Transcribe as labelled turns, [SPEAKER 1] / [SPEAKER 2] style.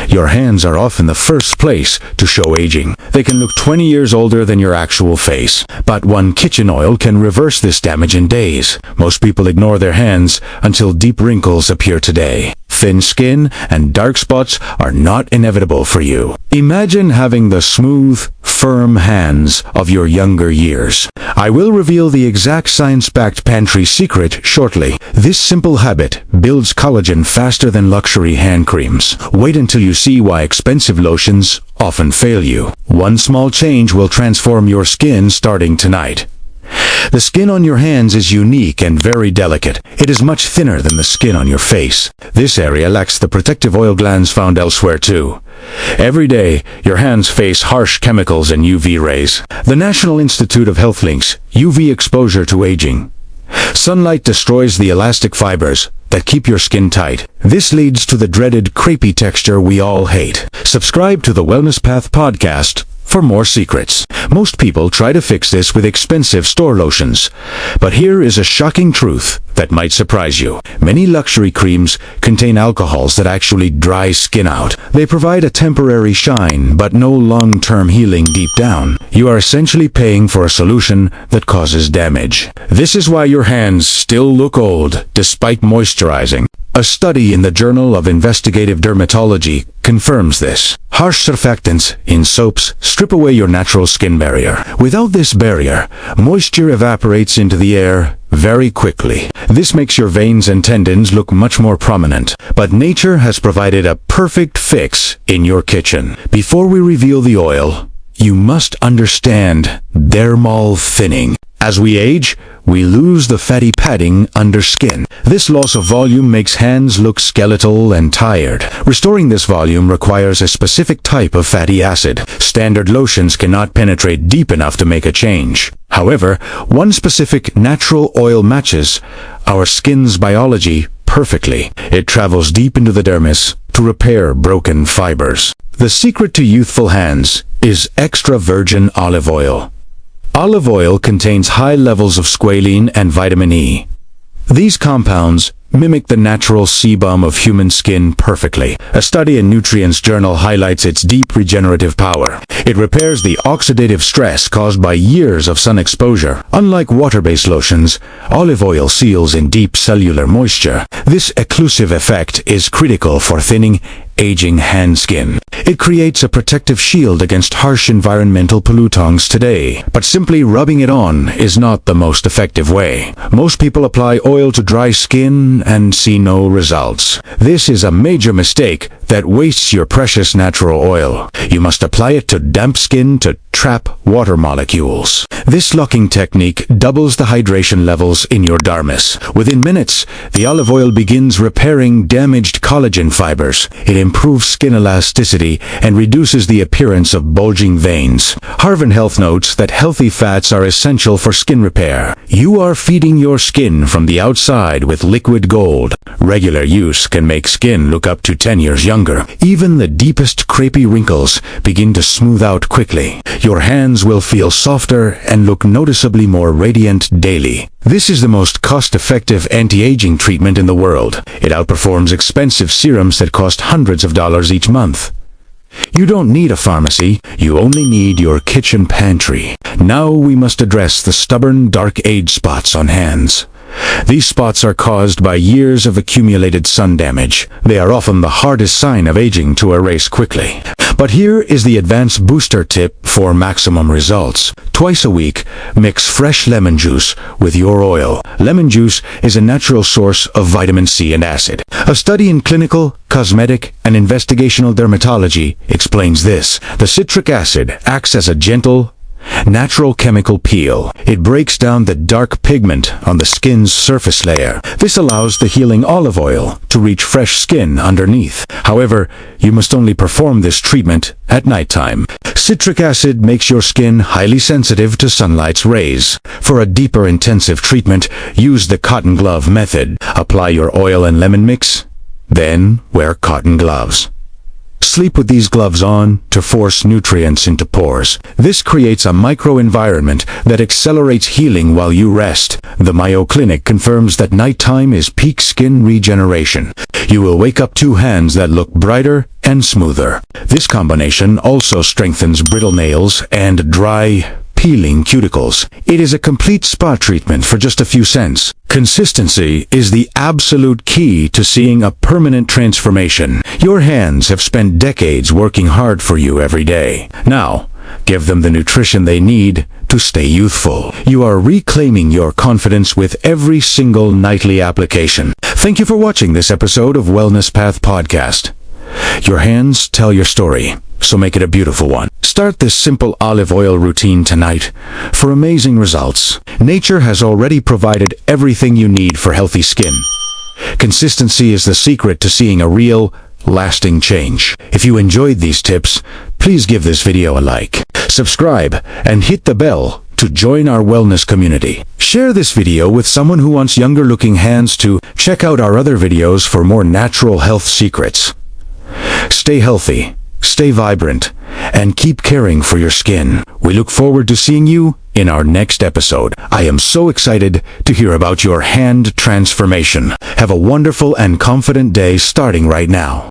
[SPEAKER 1] Your hands are often the first place to show aging. They can look 20 years older than your actual face. But one kitchen oil can reverse this damage in days. Most people ignore their hands until deep wrinkles appear today. Thin skin and dark spots are not inevitable for you. Imagine having the smooth, firm hands of your younger years. I will reveal the exact science-backed Pantry Secret shortly. This simple habit builds collagen faster than luxury hand creams. Wait until you see why expensive lotions often fail you. One small change will transform your skin starting tonight. The skin on your hands is unique and very delicate. It is much thinner than the skin on your face. This area lacks the protective oil glands found elsewhere too. Every day, your hands face harsh chemicals and UV rays. The National Institute of Health links UV exposure to aging. Sunlight destroys the elastic fibers that keep your skin tight. This leads to the dreaded crepey texture we all hate. Subscribe to the Wellness Path podcast for more secrets. Most people try to fix this with expensive store lotions. But here is a shocking truth that might surprise you. Many luxury creams contain alcohols that actually dry skin out. They provide a temporary shine, but no long-term healing deep down. You are essentially paying for a solution that causes damage. This is why your hands still look old, despite moisturizing. A study in the Journal of Investigative Dermatology confirms this. Harsh surfactants in soaps strip away your natural skin barrier. Without this barrier, moisture evaporates into the air very quickly. This makes your veins and tendons look much more prominent. But nature has provided a perfect fix in your kitchen. Before we reveal the oil, you must understand dermal thinning. As we age, we lose the fatty padding under skin. This loss of volume makes hands look skeletal and tired. Restoring this volume requires a specific type of fatty acid. Standard lotions cannot penetrate deep enough to make a change. However, one specific natural oil matches our skin's biology perfectly. It travels deep into the dermis to repair broken fibers. The secret to youthful hands is extra virgin olive oil. Olive oil contains high levels of squalene and vitamin E. These compounds mimic the natural sebum of human skin perfectly. A study in Nutrients Journal highlights its deep regenerative power. It repairs the oxidative stress caused by years of sun exposure. Unlike water-based lotions, olive oil seals in deep cellular moisture. This occlusive effect is critical for thinning aging hand skin. It creates a protective shield against harsh environmental pollutants today. But simply rubbing it on is not the most effective way. Most people apply oil to dry skin and see no results. This is a major mistake that wastes your precious natural oil. You must apply it to damp skin to trap water molecules. This locking technique doubles the hydration levels in your dermis. Within minutes, the olive oil begins repairing damaged collagen fibers. It improves skin elasticity and reduces the appearance of bulging veins. Harvard Health notes that healthy fats are essential for skin repair. You are feeding your skin from the outside with liquid gold. Regular use can make skin look up to 10 years younger. Even the deepest crepey wrinkles begin to smooth out quickly. Your hands will feel softer and look noticeably more radiant daily. This is the most cost-effective anti-aging treatment in the world. It outperforms expensive serums that cost hundreds of dollars each month. You don't need a pharmacy, you only need your kitchen pantry. Now we must address the stubborn dark age spots on hands. These spots are caused by years of accumulated sun damage. They are often the hardest sign of aging to erase quickly. But here is the advanced booster tip for maximum results. Twice a week, mix fresh lemon juice with your oil. Lemon juice is a natural source of vitamin C and acid. A study in clinical, cosmetic, and investigational dermatology explains this. The citric acid acts as a gentle, natural chemical peel. It breaks down the dark pigment on the skin's surface layer. This allows the healing olive oil to reach fresh skin underneath. However, you must only perform this treatment at nighttime. Citric acid makes your skin highly sensitive to sunlight's rays. For a deeper intensive treatment, use the cotton glove method. Apply your oil and lemon mix, then wear cotton gloves. Sleep with these gloves on to force nutrients into pores. This creates a microenvironment that accelerates healing while you rest. The Mayo Clinic confirms that nighttime is peak skin regeneration. You will wake up two hands that look brighter and smoother. This combination also strengthens brittle nails and dry, peeling cuticles. It is a complete spa treatment for just a few cents. Consistency is the absolute key to seeing a permanent transformation. Your hands have spent decades working hard for you every day. Now, give them the nutrition they need to stay youthful. You are reclaiming your confidence with every single nightly application. Thank you for watching this episode of Wellness Path Podcast. Your hands tell your story, so make it a beautiful one. Start this simple olive oil routine tonight for amazing results. Nature has already provided everything you need for healthy skin. Consistency is the secret to seeing a real, lasting change. If you enjoyed these tips, please give this video a like, subscribe, and hit the bell to join our wellness community. Share this video with someone who wants younger-looking hands to check out our other videos for more natural health secrets. Stay healthy, stay vibrant, and keep caring for your skin. We look forward to seeing you in our next episode. I am so excited to hear about your hand transformation. Have a wonderful and confident day starting right now.